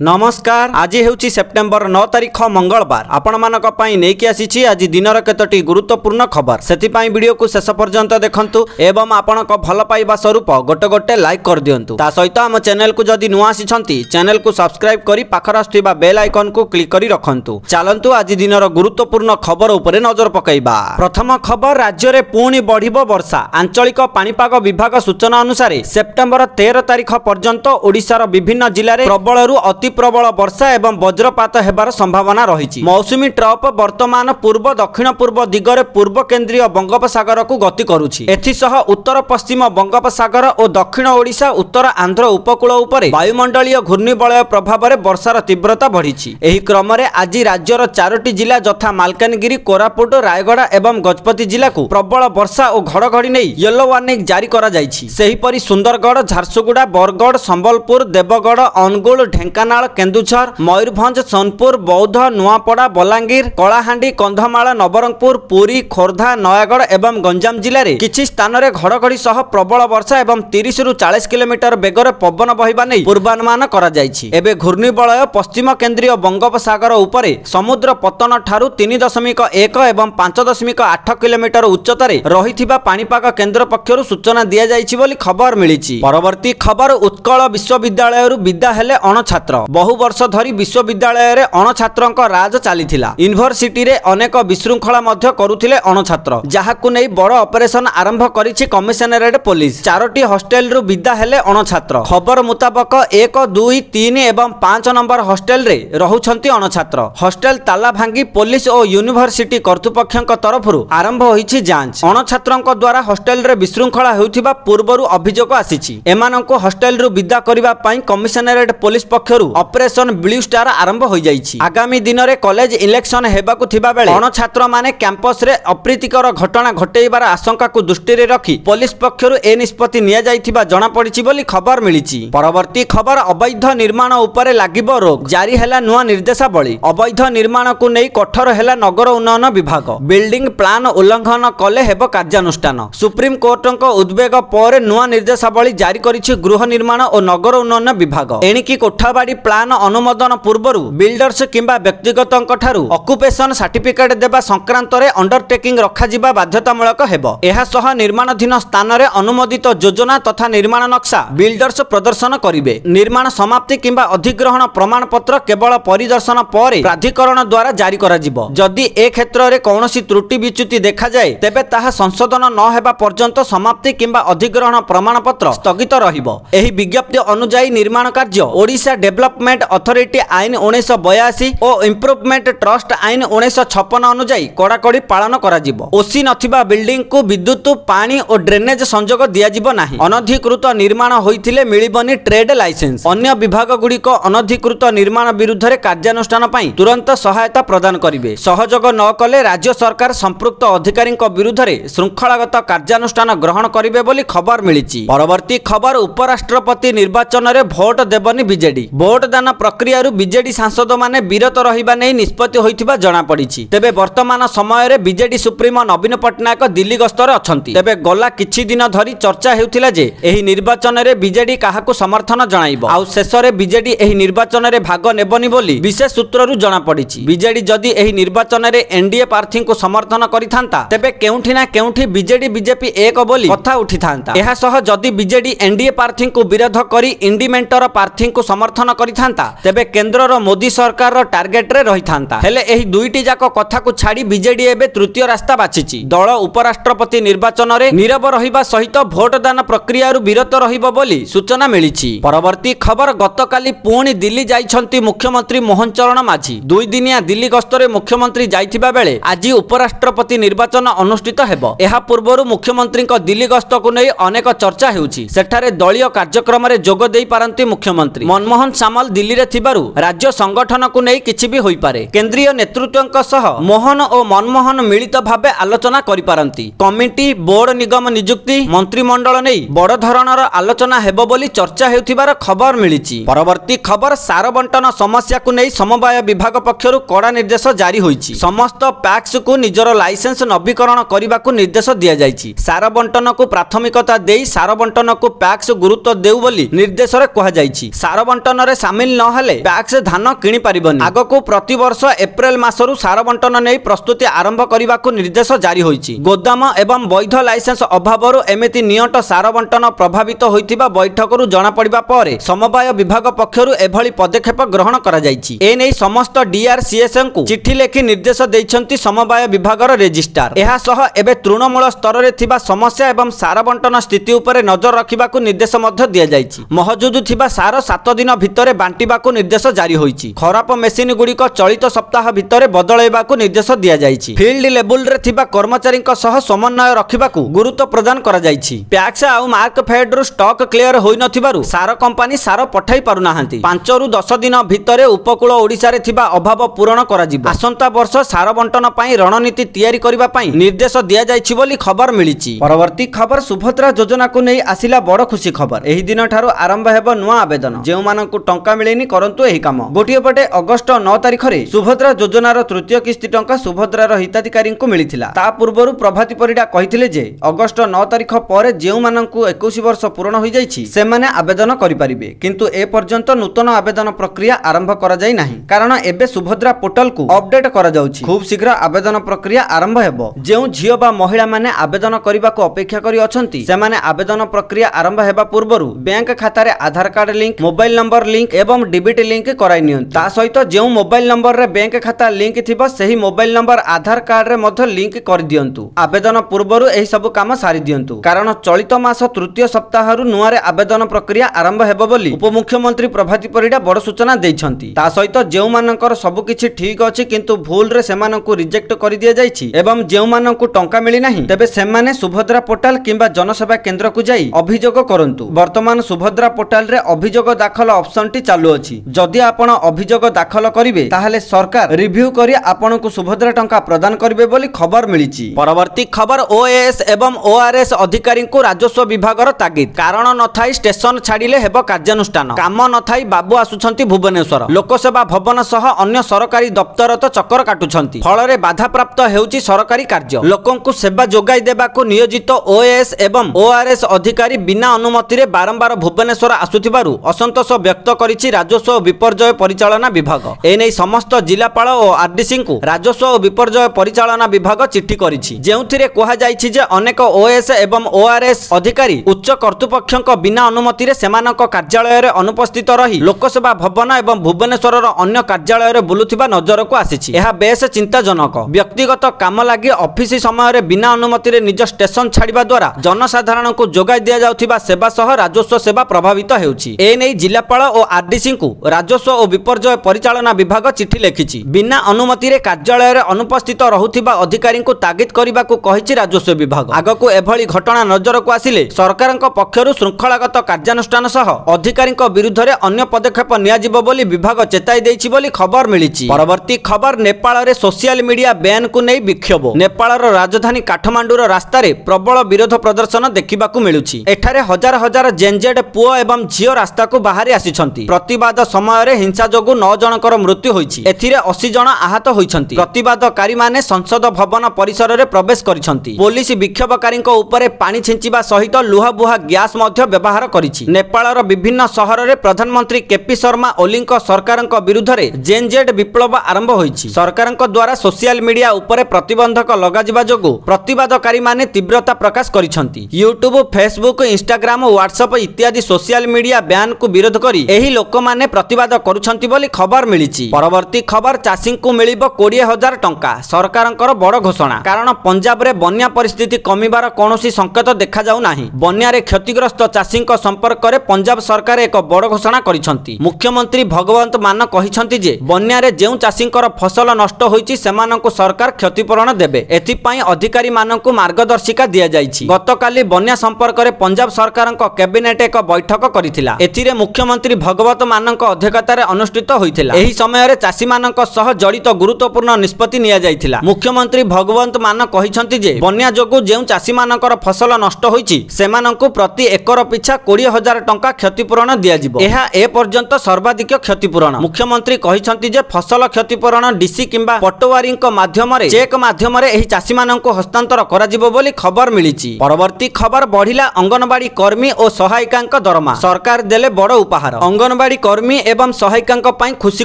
नमस्कार। आज हेउची सेप्टेम्बर 9 तारिख मंगलवार। आपण मानक पई नेकी आसीछि आज दिनर केतोटी गुरुत्वपूर्ण खबर। सेति पई वीडियो को शेष पर्यंत देखंतु एवं आपणक भल पाइबा स्वरूप गोटे गोटे लाइक कर दियंतु। ता सहित हम चैनल को जदि नुआ आसीछंती चैनल को सब्सक्राइब करी पाखर आस्थिबा बेल आइकन को क्लिक करी रखंतु। चलंतु आज दिनर गुरुत्वपूर्ण खबर उपरे नजर पकाइबा। प्रथम खबर, राज्य रे पुणी बढ़िबो वर्षा। आंचलिक पाणीपाग विभाग सूचना अनुसार सेप्टेम्बर 13 तारिख पर्यंत ओडिशार विभिन्न जिल्ला रे प्रबलरु अति प्रबल वर्षा एवं वज्रपात हेबार संभावना रही। मौसुमी ट्रप वर्तमान पूर्व दक्षिण पूर्व दिगरे पूर्व केंद्रीय बंगोपसागर को गति करुछि। एथिसह उत्तर पश्चिम बंगोपसागर और दक्षिण ओडिशा उत्तर आंध्र उपकूल उपरे वायुमंडलीय घूर्णिबलय प्रभाव में वर्षार तीव्रता बढ़ी। एही क्रम में आज राज्यर 4टी जिला यथा मालकानगिरी, कोरापुट, रायगड़ा एवं गजपति जिला को प्रबल वर्षा और घड़घड़ी नहीं येलो वार्निंग जारी करा जायछि। सेहिपरि सुंदरगढ़, झारसुगुड़ा, बरगढ़, संबलपुर, देवगढ़, अनुगुल, ढेंकानाल, केन्दुझर, मयूरभंज, सोनपुर, बौद्ध, नुआपड़ा, बलांगीर, कलाहांडी, कंधमाल, नवरंगपुर, पुरी, खोर्धा, नयागढ़ एवं गंजाम जिले में किछि स्थान में घड़घड़ी सह प्रबल वर्षा एवं 30 ରୁ 40 किलोमीटर बेगर पवन बहिबा नहीं पूर्वानुमान करा जायछि। एबे घूर्णिबलय पश्चिम केंद्रीय बंगोपसागर उपरे समुद्र पतन ठारू 3.1 एवं 5.8 किलोमीटर उच्चतार रहिथिबा पाणीपाग केन्द्र पक्षरु सूचना दिया जायछि बोली खबर मिलिछि। परवर्ती खबर, उत्कल विश्वविद्यालय विदा हेले अणछात्र। बहु वर्ष धरी विश्वविद्यालय रे अणछात्रन राज चलीथिला। यूनिवर्सिटी रे अनेक विशृंखला मध्य करुथिले अणछात्र, जाहाकु नै बड़ ऑपरेशन आरंभ करिछि कमिशनरेट पुलिस। 4टी हॉस्टेल रु विदा हेले अणछात्र। खबर मुताबक 1, 2, 3 एवं 5 नंबर हॉस्टेल रे रहुछंती अणछात्र। हॉस्टेल ताला भांगी पुलिस और यूनिवर्सिटी कर्तृपक्षक तरफरु आरंभ होईछि जांच। अणछात्रन द्वारा हॉस्टेल रे विशृंखला हेउथिबा पूर्वरु अभियोग आसीछि। एमानंको हॉस्टेल रु विदा करिबा पई कमिशनरेट पुलिस पक्षरु ऑपरेशन ब्लू स्टार आरंभ हो जाइछि। आगामी दिन में कॉलेज इलेक्शन हेबाकु थिबा बेले अणछात्र माने कैंपस रे अप्रीतिकर घटना घटेइबार आशंका को दृष्टि रे रखी पुलिस पक्षरु ए निष्पत्ति निया जाइथिबा जणा पड़िछि बोली खबर मिलिछि। परवर्ती खबर, अवैध निर्माण उपरे लागिबो रोक। जारी हैला नुआ निर्देशावली। अवैध निर्माण को नै कठोर हैला नगर उन्नयन विभाग। बिल्डिंग प्लान उल्लंघन कले हेबो कार्यानुष्ठान। सुप्रीम कोर्टक उद्वेग पर नुआ निर्देशावली जारी करिछि गृह निर्माण और नगर उन्नयन विभाग। एणिकी कोठाबाड़ी प्लान अनुमोदन पूर्व बिल्डर्स किंबा व्यक्तिगत ऑक्युपेशन सर्टिफिकेट देबा संक्रांत रे अंडरटेकिंग रखा जिबा बाध्यतामूलक हेबो। एहा सह निर्माणाधीन स्थान रे अनुमोदित योजना तथा निर्माण नक्शा बिल्डर्स प्रदर्शन करिवे। निर्माण समाप्ति किंबा अधिग्रहण प्रमाण पत्र केवल परिदर्शन पर प्राधिकरण द्वारा जारी करा जिवो। जदि ए क्षेत्र रे कौनसी त्रुटि विच्युति देखा जाए तेबे ताहा संशोधन न हेबा पर्यंत समाप्ति किंबा अधिग्रहण प्रमाण पत्र स्थगित रहिबो। एही विज्ञप्ति अनुसार निर्माण कार्य ओडिशा डेवलपमेंट अथॉरिटी आईन 1982 और इम्प्रूवमेंट ट्रस्ट आईन 1956 अनुसार कड़ाकड़ी पालन करा जिवो। ओसी नथिबा बिल्डिंग को विद्युत, पानी और ड्रेनेज संजोग दिया जिवो नाही। अनधिकृत निर्माण होइथिले मिलिबनी ट्रेड लाइसेंस। अन्य विभाग गुड़िक अनधिकृत निर्माण विरुद्ध रे कार्यानुष्ठान पई तुरंत सहायता प्रदान करिवे। सहयोग न कले राज्य सरकार संपृक्त अधिकारी विरुद्ध रे श्रृंखलागत कार्यानुष्ठान ग्रहण करिवे बोली खबर मिलिछि। परवर्ती खबर, उपराष्ट्रपति निर्वाचन रे भोट देबनी बीजेडी। भोट दान प्रक्रिया बीजेडी सांसद माने विरत रहिबा नै निष्पत्ति होइथिबा जणा पड़िछि। तेबे वर्तमान समय रे बीजेडी सुप्रीमो नवीन पटनायक दिल्ली गस्तर अछंती। तेबे गला किछि दिन धरी चर्चा हेउथिला जे एही निर्वाचन रे बीजेडी काहाकू समर्थन जणाइबो आउ शेष रे बीजेडी एही निर्वाचन रे भाग नेबनी बोली विशेष सूत्ररु जणा पड़िछि। बीजेडी जदि एही निर्वाचन रे एनडीए प्रार्थी को समर्थन करिथांता तेबे केउठी ना केउठी बीजेडी बीजेपी एक बोली कथा उठिथांता। एहा सह जदि बीजेडी एनडीए प्रार्थी को विरोध करी इंडिमेंटर प्रार्थी को समर्थन करिथांता तेबे केंद्र मोदी सरकार टार्गेट रे रहिथांता। हेले एही दुईटी जाक कथा को छाड़ी बीजेडी एबे तृतीय रास्ता बाछिछि। दल उपराष्ट्रपति निर्वाचन रे नीरव रहिबा सहित भोटदान प्रक्रिया विरत रहिबो बोली सूचना मिलिछि। परवर्ती खबर, गतकाली पुणी दिल्ली जाइछंती मुख्यमंत्री मोहन चरण माझी। 2 दिनिया दिल्ली गस्तरे मुख्यमंत्री जाइथिबा बेले आज उपराष्ट्रपति निर्वाचन अनुष्ठित हेबो। एहा पूर्वरु मुख्यमंत्री को दिल्ली गस्त को नै अनेक चर्चा हेउछि। सेठारे दलीय कार्यक्रम रे जोग देई पारंती मुख्यमंत्री। मनमोहन सामल दिल्ली रे थिबारु राज्य संगठन को नहीं किछि भी होई पारे। केंद्रीय नेतृत्वक सह मोहन और मनमोहन मिलित भावे आलोचना करि पारंती। कमिटी, बोर्ड निगम नियुक्ति, मंत्रिमंडल नहीं बड़ धरणर आलोचना हेबो बोली चर्चा हेउथिबार खबर मिलिछि। परवर्ती खबर, सार बंटन समस्या को नहीं समवाय विभाग पक्षरु कड़ा निर्देश जारी होईछि। समस्त पैक्स को निजर लाइसेंस नवीकरण करने को निर्देश दिया जाइछि। सार बंटन को प्राथमिकता देई सार बंटन को पैक्स गुरुत्व देउ बोली निर्देश रे कहा जाइछि। सार बंटन रे सामिल न हेले पैक्स धान किनि पारिबनी। आगको प्रति वर्ष एप्रिल मासरु सार बंटन नै प्रस्तुति आरंभ करबाकू निर्देश जारी होईछि। गोदाम एवं वैध लाइसेंस अभावरु एमिति नियंट सार बंटन प्रभावित होइतिबा बैठकरु जणा पड़िबा परे समवाय विभाग पक्षरु एभली पदक्षेप ग्रहण करा जाईछि। एनै समस्त डीआरसीएसएन को चिट्ठी लेखि निर्देश दैछन्ति समवाय विभागर रेजिस्ट्रार। एहा सह एबे तृणमूल स्तर रे थिबा समस्या एवं सार बंटन स्थिति उपरे नजर रखिबाकू निर्देश मध्य दिया जाईछि। महजूद थिबा सार 7 दिन भितरे बांटिबाकू निर्देश जारी होईछि। खराब मेसिन गुड़िक चलित सप्ताह भितरे बदलाइबाकू निर्देश दिया जाईछि। फील्ड लेवल रे थिबा कर्मचारी सह समन्वय रखिबाकू गुरुत्व प्रदान करा जाईछि। पैक्स आउ मार्कफेड रु स्टॉक क्लियर होई नथिबारु सार कंपनी सार पठाई पारु नाहांती। 5 रु 10 दिन भितरे उपकूल ओडिसा रे थिबा अभाव पूरण करा जिवो। आसंता वर्ष सार बंटन पई रणनीति तैयारी करिबा पई निर्देश दिया जाईछि बोली खबर मिलिछि। परवर्ती खबर सुभद्रा योजना को नै आसिला बड़ खुशी खबर। एही दिन ठारो आरंभ हेबो नुआ आवेदन। जेउ मानकु टंका मिलेनी करंतु एही काम। गोटिए पटे अगस्त 9 तारिख रे सुभद्रा योजनार तृतीय किस्ती टंका सुभद्रार हिताधिकारी को मिलिथिला। ता पूर्वरु प्रभाती परिडा कहिथिले जे अगस्त 9 तारिख पर जेउ मानकु 21 वर्ष पूर्ण होई जाईछि सेमाने आवेदन करि परिबे। किंतु ए पर्यंत नूतन आवेदन प्रक्रिया आरंभ करा जाई नाही, कारण एबे सुभद्रा पोर्टल को अपडेट करा जाउछि। खूब शीघ्र आवेदन प्रक्रिया आरंभ हेबो। जेउ झियो बा महिला माने आवेदन करिबाको अपेक्षा करि अछंती सेमाने आवेदन प्रक्रिया आरंभ हेबा पूर्वरु बैंक खाता रे Aadhaar card link, mobile number link एवं डीबीटी लिंक कराई नियंतु। ता सहित जेउ मोबाइल नंबर रे बैंक खाता लिंक थिबो सेही मोबाइल नंबर आधार कार्ड रे मध्य लिंक कर दियंतु। आवेदन पूर्वरु एही सब काम सारी दियंतु, कारण चलित मास तृतीय सप्ताह रु नुआरे आवेदन प्रक्रिया आरंभ हेबो बोली उपमुख्यमंत्री प्रभाती परिडा बड़ सूचना दैछंती। ता सहित जेउ मानकर सब किछि ठीक अछि किंतु भूल रे सेमानंकु रिजेक्ट करि दिया जाईछि एवं जेउ मानंकु टंका मिली नाही तेबे सेमाने सुभद्रा पोर्टल किंबा जनसेवा केंद्र को जाई अभियोग करंतु। वर्तमान सुभद्रा पोर्टल रे अभियोग दाखल ऑप्शन टी चालू अछि। जदि आपण अभियोग दाखल करिवे ताहाले सरकार रिव्यू करी आपनकु सुभद्रा टंका प्रदान करिवे बोली खबर मिलिछि। परवर्ती खबर ओएएस एवं ओआरएस अधिकारी को राजस्व विभागर तागिद। कारण नथाई स्टेशन छाडिले हेबो कार्यानुष्ठान। काम नथाई बाबू आसुछंती भुवनेश्वर। लोकसेवा भवन सह अन्य सरकारी दफ्तर तो चक्कर काटुछंती। फलरे बाधा प्राप्त हेउछि सरकारी कार्य। लोकंकु सेवा जोगाई देबाकू नियोजित ओएएस एवं ओआरएस अधिकारी बिना अनुमति रे बारंबार भुवनेश्वर आसुथिबारु असंतोष व्यक्त करिछि राजस्व और विपर्यय परिचालना विभाग। एनै समस्त जिलापाल और आरडीसी को राजस्व और विपर्यय परिचालना विभाग चिट्ठी करिछि, जेउथिरे कोहा जाइछि जे अनेक ओएएस एवं ओआरएस अधिकारी उच्च कर्तृपक्षक बिना अनुमति रे सेमानक कार्यालय रे अनुपस्थित रही लोकसेवा भवन एवं भुवनेश्वर अन्य कार्यालय रे बुलुथिबा नजर को आसिछि। एहा बेस चिंताजनक। व्यक्तिगत काम लागि ऑफिस समय रे बिना अनुमति रे निज स्टेशन छाडिबा द्वारा जनसाधारण को जोगाई दिया जाउथिबा सेवा सह राजस्व सेवा प्रभावित हेउछि। एनै जिलापाल और आरडीसी को राजस्व और विपर्यय परिचालना विभाग चिट्ठी लिखिछि। बिना अनुमति रे कार्यालय रे अनुपस्थित रहुथिबा अधिकारी को तागिद करिबाकू कहिछि राजस्व विभाग। आगको एभली घटना नजर को आसिले सरकारक पक्षरु श्रृंखलागत कार्यानुष्ठान सह अधिकारी विरुद्ध रे अन्य पदक्षेप नियाजिबो बोली विभाग चेताई दैछि बोली खबर मिलिछि। परवर्ती खबर नेपाल रे सोशल मीडिया बैन को नै विक्षोभ। नेपाल रो राजधानी काठमांडू रो रास्ता रे प्रबल विरोध प्रदर्शन देखिबाकू मिलुछि। एठारे हजार हजार जेनजेड पुओ एवं झियो रास्ता को बाहरी आसिछंती। प्रतिवाद समय रे हिंसा जोगु 9 जनकर मृत्यु होईछि। एथिरे 80 जन आहत होईछंती। प्रतिवादकारी माने संसद भवन परिसर रे प्रवेश करिछंती। पुलिस विक्षोभकारी उपरे पानी छिंचिबा सहित लुहा बुहा गैस मध्य व्यवहार करिछि। नेपाल रो विभिन्न शहर रे प्रधानमंत्री केपी शर्मा ओलीक सरकारक विरुद्ध रे जेनजेड विप्लव आरंभ होईछि। सरकारक द्वारा सोशल मीडिया उपरे प्रतिबंधक लगाजिबा जोगु प्रतिवादकारी माने तीव्रता प्रकाश करिछंती। यूट्यूब, फेसबुक, इंस्टाग्राम, व्हाट्सएप इत्यादि सोशल मीडिया बैन को विरोध करी एही लोक माने प्रतिवाद करुछंती बोली खबर मिलिछि। परवर्ती खबर चाषी को मिलिबो 20,000 टंका। सरकारक बड़ घोषणा। कारण पंजाब रे बन्या परिस्थिति कमिबार कोनोसी संकेत देखा जाउ नाही। बन्या रे क्षतिग्रस्त चाषी संपर्क रे पंजाब सरकार एक बड़ घोषणा करिछंती। मुख्यमंत्री भगवंत मान कहिछंती जे बन्या रे जेउ चाषींकर फसल नष्ट होईछि सेमानंकु सरकार क्षतिपूरण देबे। एथि पई अधिकारी मानंकु मार्गदर्शिका दिया जाईछि। गतकाली बन्या संपर्क रे पंजाब सरकारक कैबिनेट एक बैठक करिथिला। एथिरे मुख्यमंत्री भगवत मानक अध्यक्षतार अनुष्ठित होइथिला। एही समय रे चाषी मानक सह जड़ित गुरुत्वपूर्ण निष्पत्ति निया जाइथिला। मुख्यमंत्री भगवंत मान कहिछंती जे बन्या जोगु जेउ चाषी मानकर फसल नष्ट होईछि सेमानंकु प्रति एकर पिछा 20,000 टंका क्षतिपूरण दिया जिवो। एहा ए पर्यंत सर्वाधिक क्षतिपूरण। मुख्यमंत्री कहिछंती जे फसल क्षतिपूरण डीसी किंबा पटवारीक माध्यम रे चेक माध्यम रे एही चाषी मानंकु हस्तांतर करा जिवो बोली खबर मिलिछि। परवर्ती खबर बढ़िला अंगनवाड़ी कर्मी और सहायिकांक दरमा। सरकार देले बड़ उपहार। अंगनवाड़ी अंगनवाड़ी कर्मी एवं सहायिका ପାଇଁ खुशी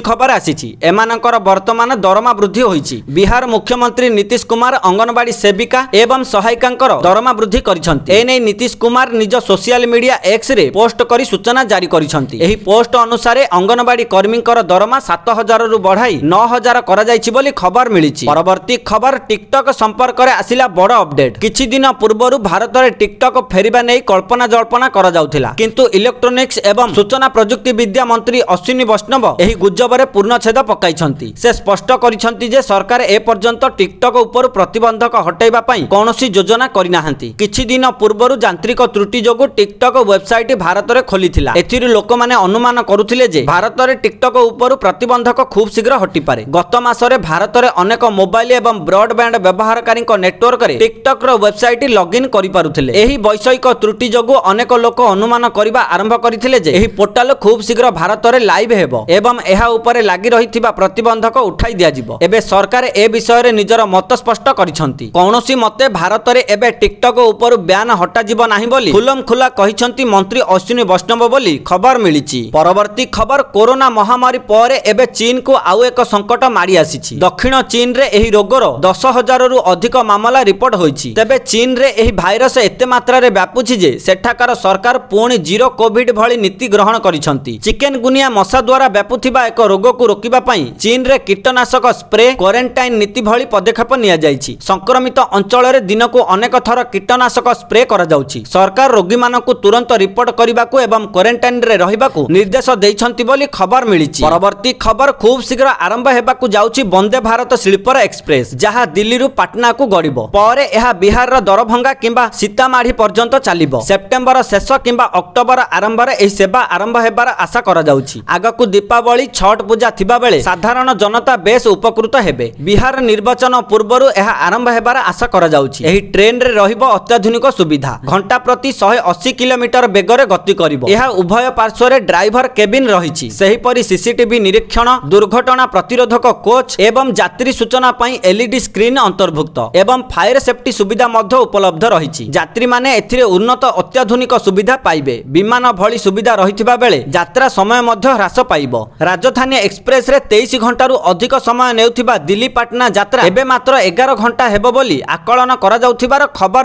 खबर आसी एमानकर वर्तमान दरमा वृद्धि होईछि। बिहार मुख्यमंत्री नीतीश कुमार अंगनवाड़ी सेविका एवं सहायिका दरमा वृद्धि करिसंति। एनै नीतीश कुमार निज social media X ray post करी सूचना जारी करिसंति। एही पोस्ट अनुसार अंगनवाड़ी कर्मींकर दरमा 7000 रु बढ़ाई 9000 करा जायछि बोली खबर मिलिछि। परवर्ती खबर टिकटॉक संपर्क रे आसिला बड़ अपडेट। किछि दिन पूर्वरु भारत रे टिकटॉक फेरिबा नै कल्पना जल्पना करा जाउथिला, किंतु इलेक्ट्रोनिक्स एवं सूचना प्रजुक्ति विद्या मंत्री अश्विनी वैष्णव एही गुजबरे पूर्णछेद पकाइछंती। से स्पष्ट करिछंती जे सरकार ए पर्यंत टिकटॉक उपर प्रतिबंधक हटाइबा पई कोनोसी योजना करिनाहांती। किछि दिन पूर्वरु यांत्रिक त्रुटि जोगु टिकटॉक वेबसाइट भारत रे खोलिथिला। एथिरु लोकमाने अनुमान करुथिले जे भारत रे टिकटॉक उपर प्रतिबंधक खूब शीघ्र हटि पारे। गत मासरे भारत रे अनेक मोबाइल एवं ब्रॉडबैंड व्यवहारकारी नेटवर्क रे टिकटॉक रो वेबसाइट लॉगिन करि पारुथिले। एही वैषयिक त्रुटि जोगु अनेक लोक अनुमान करिबा आरंभ करिथिले जे एही पोर्टल खूब शीघ्र भारत रे लाइव हेबो एवं एहा उपरे लागि रहिथिबा प्रतिबंधक उठाई दिया जिवो। एबे सरकार ए विषय रे निजर मत स्पष्ट करिसंती। कोनोसी मते भारत रे एबे टिकटॉक उपर ब्यान हटा जिवो नाही बोली खुलम खुला कहिसंती मंत्री अश्विनी वैष्णव बोली खबर मिलिछि। परवर्ती खबर कोरोना महामारी परे एबे चीन को आउ एक संकट मारी आसीछि। दक्षिण चीन रे एही रोगर 10,000 रु अधिक मामला रिपोर्ट होईछि। तबे चीन रे एही भाइरस एते मात्रा रे व्यापुछि जे सेठाकार सरकार पुणी जीरो कोविड भली नीति ग्रहण करिसंती। चिकेनगुनिया मशा द्वारा व्यापुथिबा एक रोग को रोकिबा पई चीन रे कीटनाशक स्प्रे क्वारंटाइन नीति भली पदक्षेप निया जायछि। संक्रमित अंचल रे दिनकु अनेक थर कीटनाशक स्प्रे करा जाउछि। सरकार रोगी मानकु तुरंत रिपोर्ट करिबाकू एवं क्वारंटाइन रे रहिबाकू निर्देश दैछंती बोली खबर मिलिछि। परवर्ती खबर खूब शीघ्र आरंभ हेबाकू जाउछि वंदे भारत स्लीपर एक्सप्रेस, जहा दिल्ली रु पटना को गड़िबो। परे एहा बिहार रो दरभंगा किंबा सीतामाढ़ी पर्यंत चलिबो। सेप्टेम्बर शेष किंबा अक्टोबर आरंभ रे एही सेवा आरंभ हेबार आशा करा जाउछि। आगकू दीपावली छठ पूजा थिबा बेले साधारण जनता बेस उपकृत हेबे। बिहार निर्वाचन पूर्वरु एहा आरंभ हेबार आशा करा जाउछि। एही ट्रेन रे रहिबो अत्याधुनिक सुविधा, घंटा प्रति 180 किलोमीटर बेगरे गति करिबो। एहा उभय पार्श्व रे ड्राइवर केबिन रहिछि। सेही परि सीसीटीवी निरीक्षण, दुर्घटना प्रतिरोधक कोच एवं यात्री सूचना पई एलईडी स्क्रीन अंतर्भुक्त एवं फायर सेफ्टी सुविधा मध्य उपलब्ध रहिछि। यात्री माने एथिरे उन्नत अत्याधुनिक सुविधा पाइबे। विमान भली सुविधा रहिथिबा बेले यात्रा समय मध्य ह्रास पाइबो। राजधानी एक्सप्रेस रे 23 घंटा रु अधिक समय नेउथिबा दिल्ली पटना यात्रा एबे मात्र 11 घंटा हेबो बोली आकलन करा जाउथिबार खबर